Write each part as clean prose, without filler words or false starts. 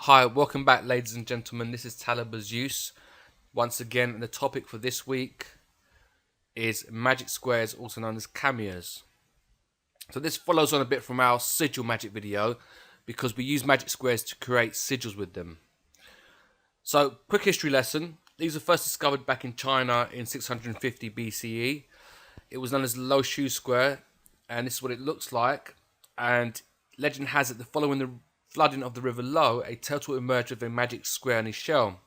Hi, welcome back, ladies and gentlemen. This is Talibah Zues. Once again, the topic for this week is magic squares, also known as cameos. So this follows on a bit from our sigil magic video because we use magic squares to create sigils with them. So, quick history lesson. These were first discovered back in China in 650 BCE. It was known as the Lo Shu Square, and this is what it looks like. And legend has it that following the flooding of the river Lo, a turtle emerged with a magic square in his shell.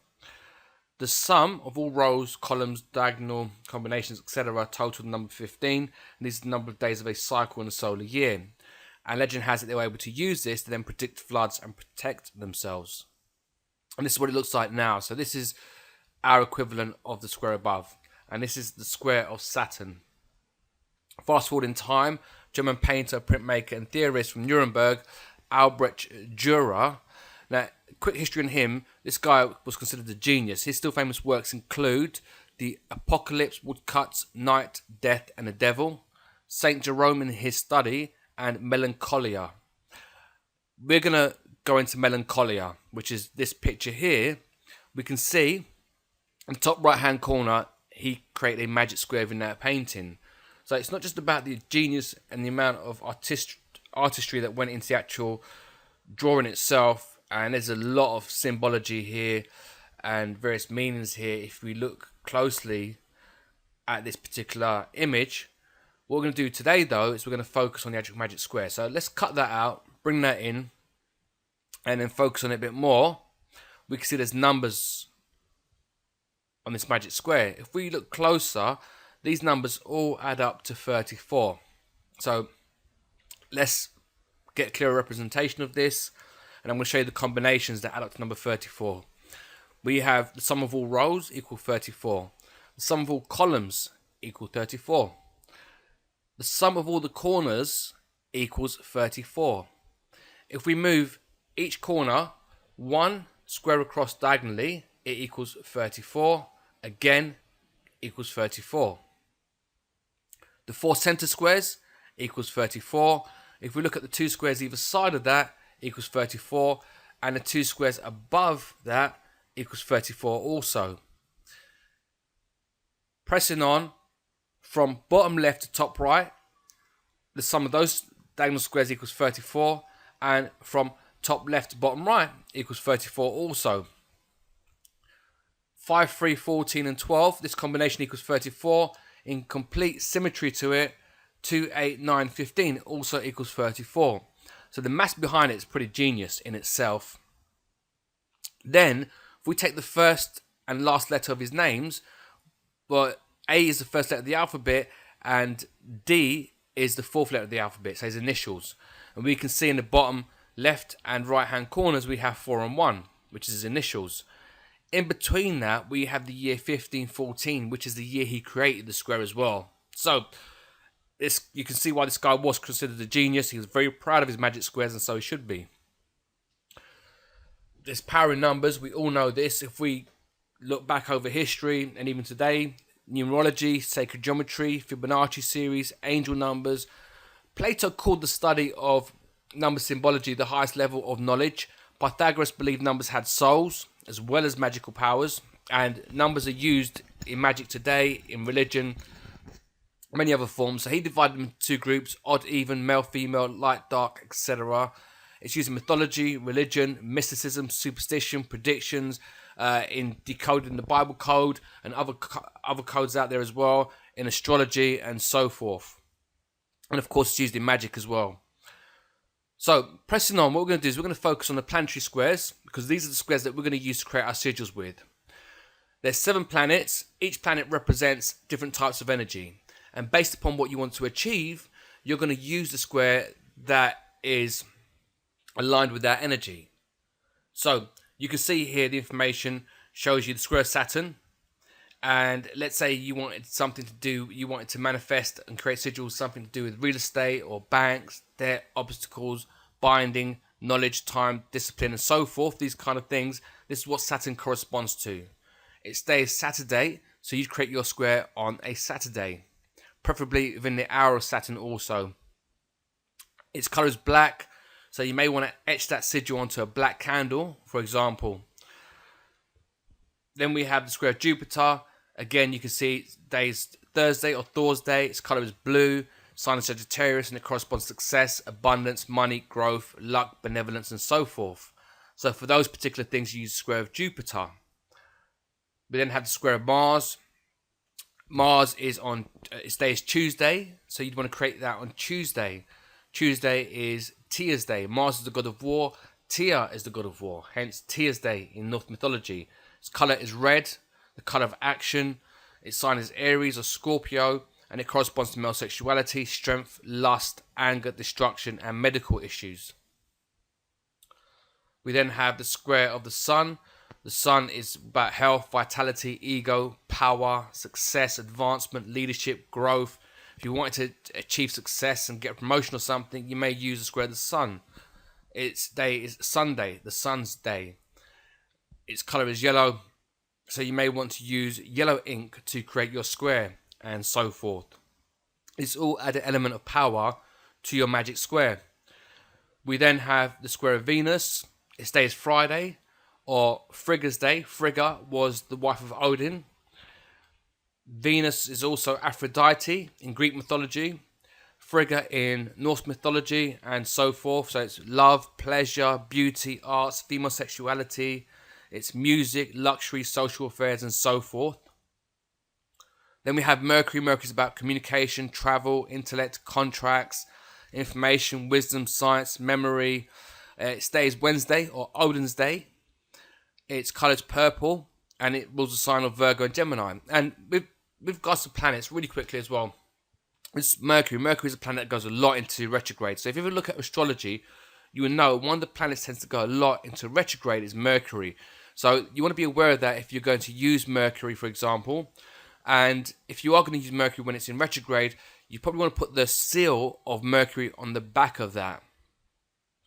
The sum of all rows, columns, diagonal combinations, etc. totaled number 15, and this is the number of days of a cycle in a solar year. And legend has it they were able to use this to then predict floods and protect themselves. And this is what it looks like now. So this is our equivalent of the square above, and this is the square of Saturn. Fast forward in time, German painter, printmaker, and theorist from Nuremberg, Albrecht Dürer. Now, quick history on him. This guy was considered a genius. His still famous works include the Apocalypse, Woodcuts, Night, Death, and the Devil, Saint Jerome in his study, and Melancholia. We're going to go into Melancholia, which is this picture here. We can see in the top right hand corner, he created a magic square within that painting. So it's not just about the genius and the amount of artistry that went into the actual drawing itself, and there's a lot of symbology here and various meanings here. If we look closely at this particular image, what we're going to do today though is we're going to focus on the actual magic square. So let's cut that out, bring that in, and then focus on it a bit more. We can see there's numbers on this magic square. If we look closer, these numbers all add up to 34. So let's get a clearer representation of this, and I'm going to show you the combinations that add up to number 34. We have the sum of all rows equal 34. The sum of all columns equal 34. The sum of all the corners equals 34. If we move each corner one square across diagonally, it equals 34. Again, equals 34. The four center squares equals 34. If we look at the two squares either side of that, equals 34. And the two squares above that equals 34 also. Pressing on from bottom left to top right, the sum of those diagonal squares equals 34. And from top left to bottom right equals 34 also. 5, 3, 14 and 12, this combination equals 34. In complete symmetry to it, 2, 8, 9, 15 also equals 34. So the math behind it is pretty genius in itself. Then, if we take the first and last letter of his names, well, A is the first letter of the alphabet and D is the fourth letter of the alphabet, so his initials. And we can see in the bottom left and right hand corners we have 4 and 1, which is his initials. In between that, we have the year 1514, which is the year he created the square as well. So, you can see why this guy was considered a genius. He was very proud of his magic squares, and so he should be. There's power in numbers. We all know this. If we look back over history, and even today, numerology, sacred geometry, Fibonacci series, angel numbers. Plato called the study of number symbology the highest level of knowledge. Pythagoras believed numbers had souls as well as magical powers, and numbers are used in magic today, in religion, many other forms. So he divided them into two groups: odd, even, male, female, light, dark, etc. It's used in mythology, religion, mysticism, superstition, predictions, in decoding the Bible code and other codes out there as well, in astrology and so forth. And of course it's used in magic as well. So, pressing on, what we're going to do is we're going to focus on the planetary squares, because these are the squares that we're going to use to create our sigils with. There's 7 planets. Each planet represents different types of energy. And based upon what you want to achieve, you're going to use the square that is aligned with that energy. So, you can see here the information shows you the square of Saturn. And let's say you wanted something to do, you wanted to manifest and create sigils, something to do with real estate or banks, debt, obstacles, binding, knowledge, time, discipline, and so forth, these kind of things. This is what Saturn corresponds to. It stays Saturday, so you create your square on a Saturday, preferably within the hour of Saturn also. Its color is black, So you may want to etch that sigil onto a black candle, for example. Then we have the square of Jupiter. Again, you can see days Thursday or Thursday. Its color is blue. Sign of Sagittarius, and it corresponds to success, abundance, money, growth, luck, benevolence, and so forth. So for those particular things, you use the square of Jupiter. We then have the square of Mars. Mars is on its day is Tuesday, so you'd want to create that on Tuesday. Tuesday is Tia's day. Mars is the god of war. Tia is the god of war. Hence Tia's day in Norse mythology. Its color is red, the color of action. Its sign is Aries or Scorpio, and it corresponds to male sexuality, strength, lust, anger, destruction, and medical issues. We then have the square of the Sun. The Sun is about health, vitality, ego, power, success, advancement, leadership, growth. If you wanted to achieve success and get a promotion or something, you may use the square of the Sun. Its day is Sunday, the Sun's day. Its color is yellow, so you may want to use yellow ink to create your square, and so forth. It's all add an element of power to your magic square. We then have the square of Venus. Its day is Friday, or Frigga's day. Frigga was the wife of Odin. Venus is also Aphrodite in Greek mythology, Frigga in Norse mythology, and so forth. So it's love, pleasure, beauty, arts, female sexuality. It's music, luxury, social affairs, and so forth. Then we have Mercury. Mercury is about communication, travel, intellect, contracts, information, wisdom, science, memory. Its day is Wednesday, or Odin's day. Its colour is purple, and it rules the sign of Virgo and Gemini. And with regards to planets, really quickly as well, it's Mercury. Mercury is a planet that goes a lot into retrograde. So if you ever look at astrology, you will know one of the planets tends to go a lot into retrograde is Mercury. So you want to be aware of that if you're going to use Mercury, for example. And if you are going to use Mercury when it's in retrograde, you probably want to put the seal of Mercury on the back of that,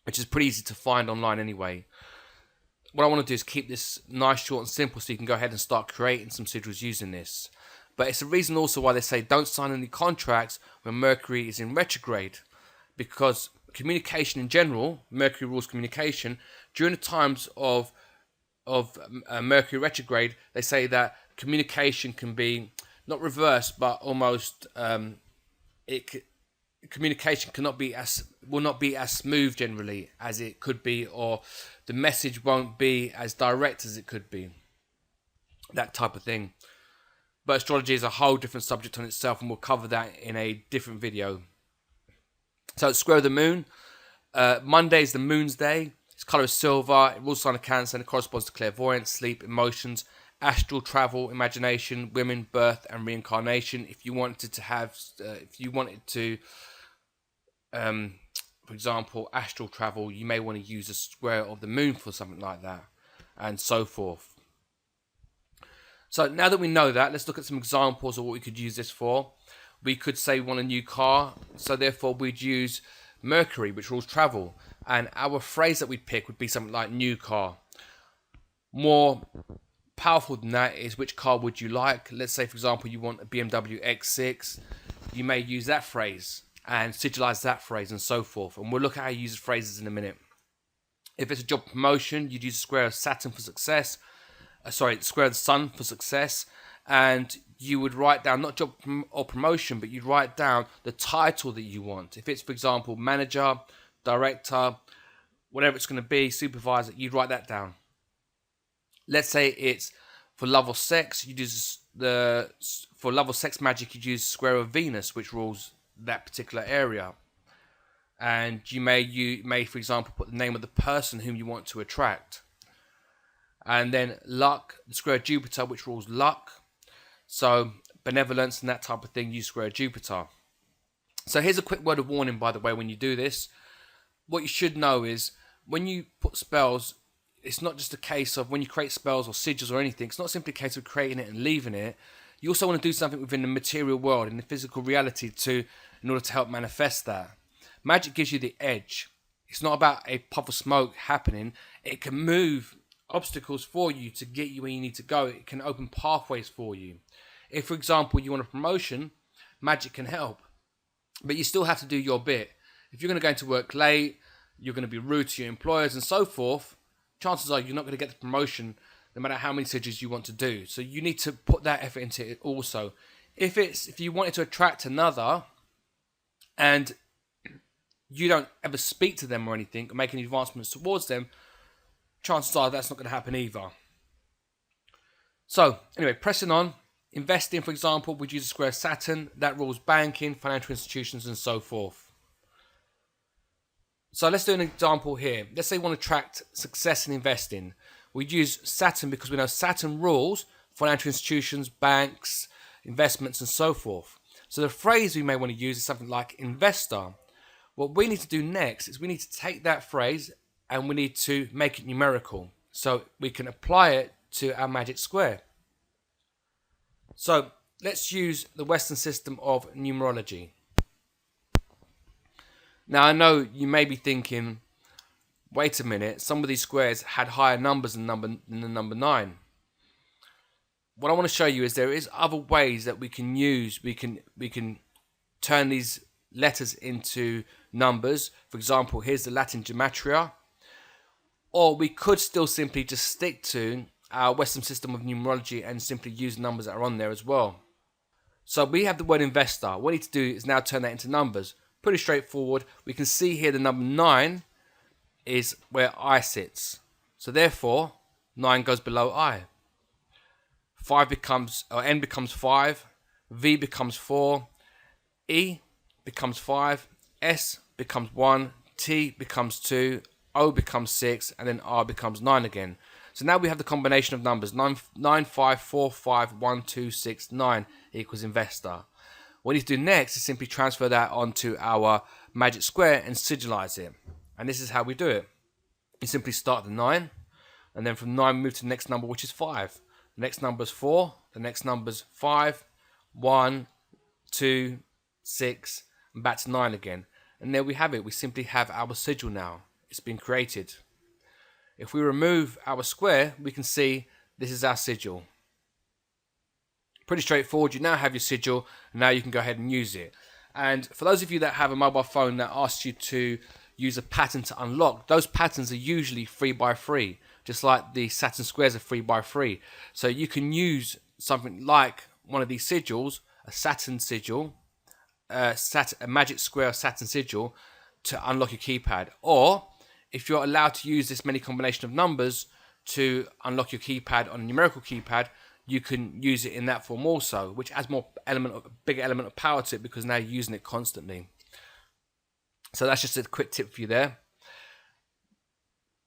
which is pretty easy to find online anyway. What I want to do is keep this nice, short and simple so you can go ahead and start creating some sigils using this. But it's the reason also why they say don't sign any contracts when Mercury is in retrograde, because communication in general, Mercury rules communication. During the times of Mercury retrograde, they say that communication can be not reversed, but almost communication will not be as smooth generally as it could be, or the message won't be as direct as it could be. That type of thing. But astrology is a whole different subject on itself, and we'll cover that in a different video. So it's square of the moon. Monday is the moon's day. Its colour is silver. It rules sign of Cancer, and it corresponds to clairvoyance, sleep, emotions, astral travel, imagination, women, birth, and reincarnation. If you wanted to, for example, astral travel, you may want to use a square of the moon for something like that, and so forth. So now that we know that, let's look at some examples of what we could use this for. We could say we want a new car, so therefore we'd use Mercury, which rules travel, and our phrase that we'd pick would be something like new car. More powerful than that is which car would you like. Let's say, for example, you want a BMW X6. You may use that phrase and sigilize that phrase, and so forth. And we'll look at how you use phrases in a minute. If it's a job promotion, you'd use a square of Saturn for success. Square of the Sun for success. And you would write down not job or promotion, but you'd write down the title that you want. If it's, for example, manager, director, whatever it's going to be, supervisor, you'd write that down. Let's say it's for love or sex. You use for love or sex magic, you'd use square of Venus, which rules that particular area. And you may, for example, put the name of the person whom you want to attract. And then luck, the square of Jupiter, which rules luck. So benevolence and that type of thing, use square of Jupiter. So here's a quick word of warning, by the way, when you do this. What you should know is when you put spells, it's not just a case of when you create spells or sigils or anything, it's not simply a case of creating it and leaving it. You also want to do something within the material world, in the physical reality, in order to help manifest that. Magic gives you the edge. It's not about a puff of smoke happening. It can move obstacles for you to get you where you need to go. It can open pathways for you. If, for example, you want a promotion, magic can help. But you still have to do your bit. If you're going to go into work late, you're going to be rude to your employers and so forth, chances are you're not going to get the promotion no matter how many sigils you want to do. So you need to put that effort into it also. If you wanted to attract another and you don't ever speak to them or anything or make any advancements towards them, chances are that's not going to happen either. So anyway, pressing on. Investing, for example, we'd use a square of Saturn. That rules banking, financial institutions, and so forth. So let's do an example here. Let's say we want to attract success in investing. We'd use Saturn because we know Saturn rules financial institutions, banks, investments, and so forth. So the phrase we may want to use is something like investor. What we need to do next is we need to take that phrase and we need to make it numerical so we can apply it to our magic square. So let's use the Western system of numerology. Now I know you may be thinking, wait a minute, some of these squares had higher numbers than the number 9. What I want to show you is there is other ways that we can use, we can turn these letters into numbers. For example, here's the Latin Gematria. Or we could still simply just stick to our Western system of numerology and simply use numbers that are on there as well. So we have the word investor. What we need to do is now turn that into numbers. Pretty straightforward. We can see here the number 9 is where I sits. So therefore, 9 goes below I. 5 becomes, or N becomes 5. V becomes 4. E becomes 5. S becomes 1. T becomes 2. O becomes 6. And then R becomes 9 again. So now we have the combination of numbers 9, 5, 4, 5, 1, 2, 6, 9 equals investor. What we need to do next is simply transfer that onto our magic square and sigilize it. And this is how we do it. You simply start the 9, and then from 9 move to the next number, which is 5. The next number is 4, the next number is 5, 1, 2, 6, and back to 9 again. And there we have it. We simply have our sigil now. It's been created. If we remove our square, we can see this is our sigil. Pretty straightforward. You now have your sigil, and now you can go ahead and use it. And for those of you that have a mobile phone that asks you to use a pattern to unlock, those patterns are usually 3x3, just like the Saturn squares are 3x3. So you can use something like one of these sigils, a Saturn sigil, a magic square Saturn sigil, to unlock your keypad. Or if you're allowed to use this many combination of numbers to unlock your keypad on a numerical keypad, you can use it in that form also, which adds a bigger element of power to it because now you're using it constantly. So that's just a quick tip for you there.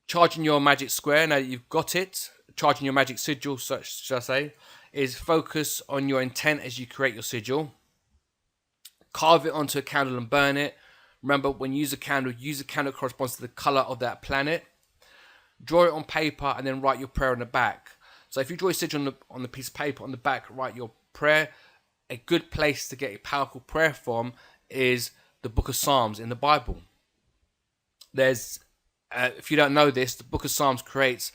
Charging your magic square, now that you've got it, charging your magic sigil, should I say, is focus on your intent as you create your sigil. Carve it onto a candle and burn it. Remember, when you use a candle that corresponds to the color of that planet. Draw it on paper and then write your prayer on the back. So if you draw a sigil on the piece of paper, on the back, write your prayer. A good place to get a powerful prayer from is the book of Psalms in the Bible. There's, if you don't know this, the book of Psalms creates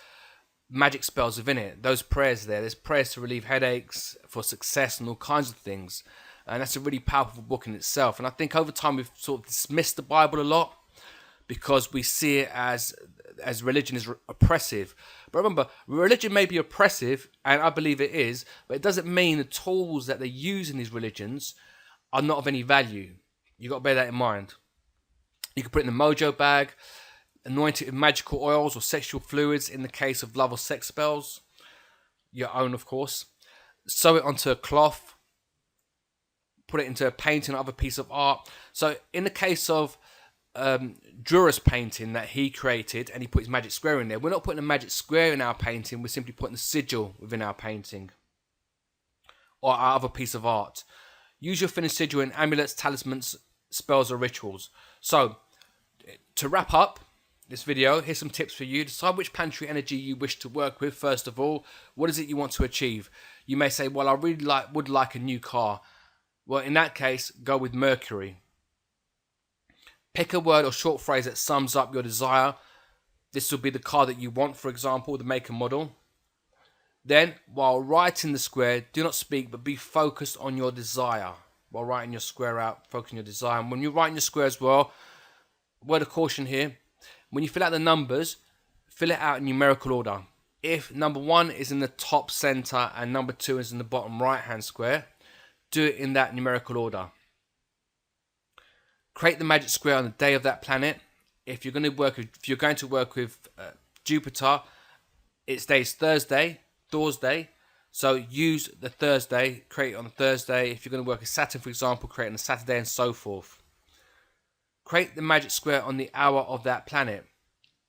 magic spells within it. Those prayers there's prayers to relieve headaches, for success, and all kinds of things. And that's a really powerful book in itself. And I think over time we've sort of dismissed the Bible a lot because we see it as religion is oppressive. But remember, religion may be oppressive, and I believe it is, but it doesn't mean the tools that they use in these religions are not of any value. You've got to bear that in mind. You can put it in the mojo bag, anoint it with magical oils or sexual fluids in the case of love or sex spells. Your own, of course. Sew it onto a cloth. Put it into a painting or other piece of art. So in the case of Zues painting that he created and he put his magic square in there, we're not putting a magic square in our painting, we're simply putting a sigil within our painting or our other piece of art. Use your finished sigil in amulets, talismans, spells or rituals. So to wrap up this video, here's some tips for you. Decide which planetary energy you wish to work with. First of all, what is it you want to achieve? You may say, well, I really would like a new car. Well, in that case, go with Mercury. Pick a word or short phrase that sums up your desire. This will be the car that you want, for example, the make and model. Then, while writing the square, do not speak, but be focused on your desire. While writing your square out, focus on your desire. And when you're writing your square as well, word of caution here, when you fill out the numbers, fill it out in numerical order. If number 1 is in the top center and number 2 is in the bottom right hand square, do it in that numerical order. Create the magic square on the day of that planet. If you're going to work with Jupiter, its day is Thursday, Thor's day. So use the Thursday, create it on a Thursday. If you're going to work with Saturn, for example, create it on a Saturday and so forth. Create the magic square on the hour of that planet.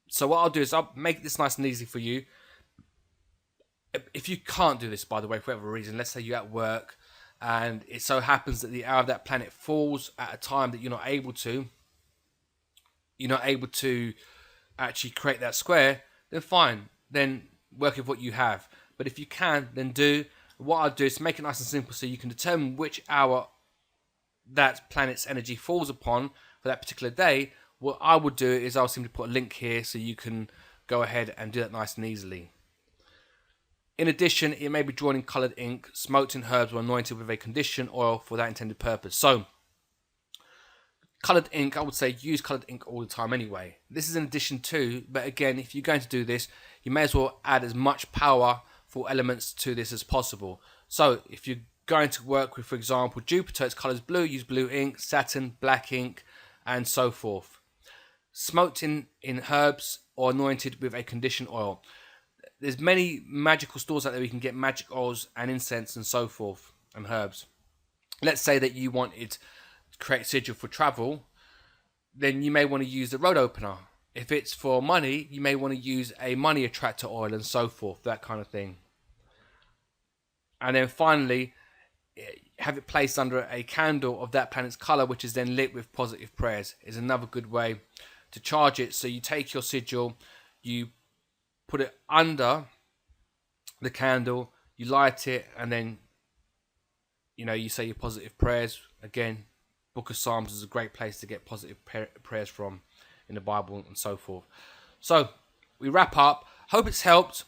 So what I'll do is I'll make this nice and easy for you. If you can't do this, by the way, for whatever reason, let's say you're at work and it so happens that the hour of that planet falls at a time that you're not able to actually create that square, then fine, then work with what you have. But if you can, then do. What I'll do is make it nice and simple so you can determine which hour that planet's energy falls upon for that particular day. What I would do is I'll simply put a link here so you can go ahead and do that nice and easily. In addition, it may be drawn in coloured ink, smoked in herbs, or anointed with a conditioned oil for that intended purpose. So, coloured ink, I would say use coloured ink all the time anyway. This is in addition to, but again, if you're going to do this, you may as well add as much powerful elements to this as possible. So, if you're going to work with, for example, Jupiter, its colour is blue, use blue ink, Saturn, black ink, and so forth. Smoked in herbs or anointed with a conditioned oil. There's many magical stores out there where you can get magic oils and incense and so forth, and herbs. Let's say that you wanted to create a sigil for travel, then you may want to use the road opener. If it's for money, you may want to use a money attractor oil and so forth, that kind of thing. And then finally, have it placed under a candle of that planet's colour, which is then lit with positive prayers, is another good way to charge it. So you take your sigil, you put it under the candle, you light it, and then you say your positive prayers. Again, Book of Psalms is a great place to get positive prayers from in the Bible and so forth. So we wrap up. Hope it's helped.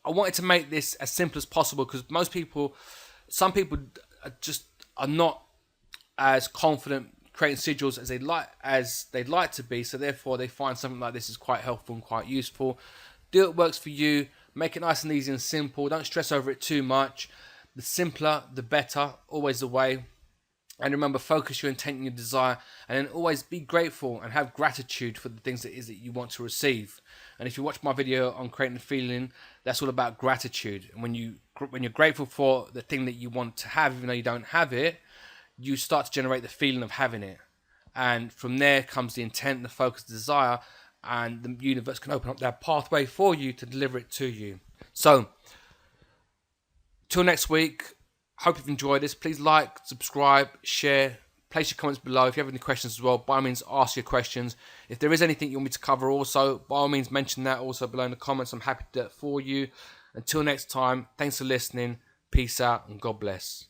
I wanted to make this as simple as possible because some people are not as confident creating sigils as they'd like to be. So therefore, they find something like this is quite helpful and quite useful. Do what works for you. Make it nice and easy and simple. Don't stress over it too much. The simpler, the better. Always the way. And remember, focus your intent and your desire, and then always be grateful and have gratitude for the things that you want to receive. And if you watch my video on creating a feeling, that's all about gratitude. And when you're grateful for the thing that you want to have, even though you don't have it, you start to generate the feeling of having it. And from there comes the intent, the focus, the desire, and the universe can open up that pathway for you to deliver it to you. So, till next week. Hope you've enjoyed this. Please like, subscribe, share, place your comments below. If you have any questions as well, by all means ask your questions. If there is anything you want me to cover also, by all means mention that also below in the comments. I'm happy to do that for you. Until next time, thanks for listening. Peace out and God bless.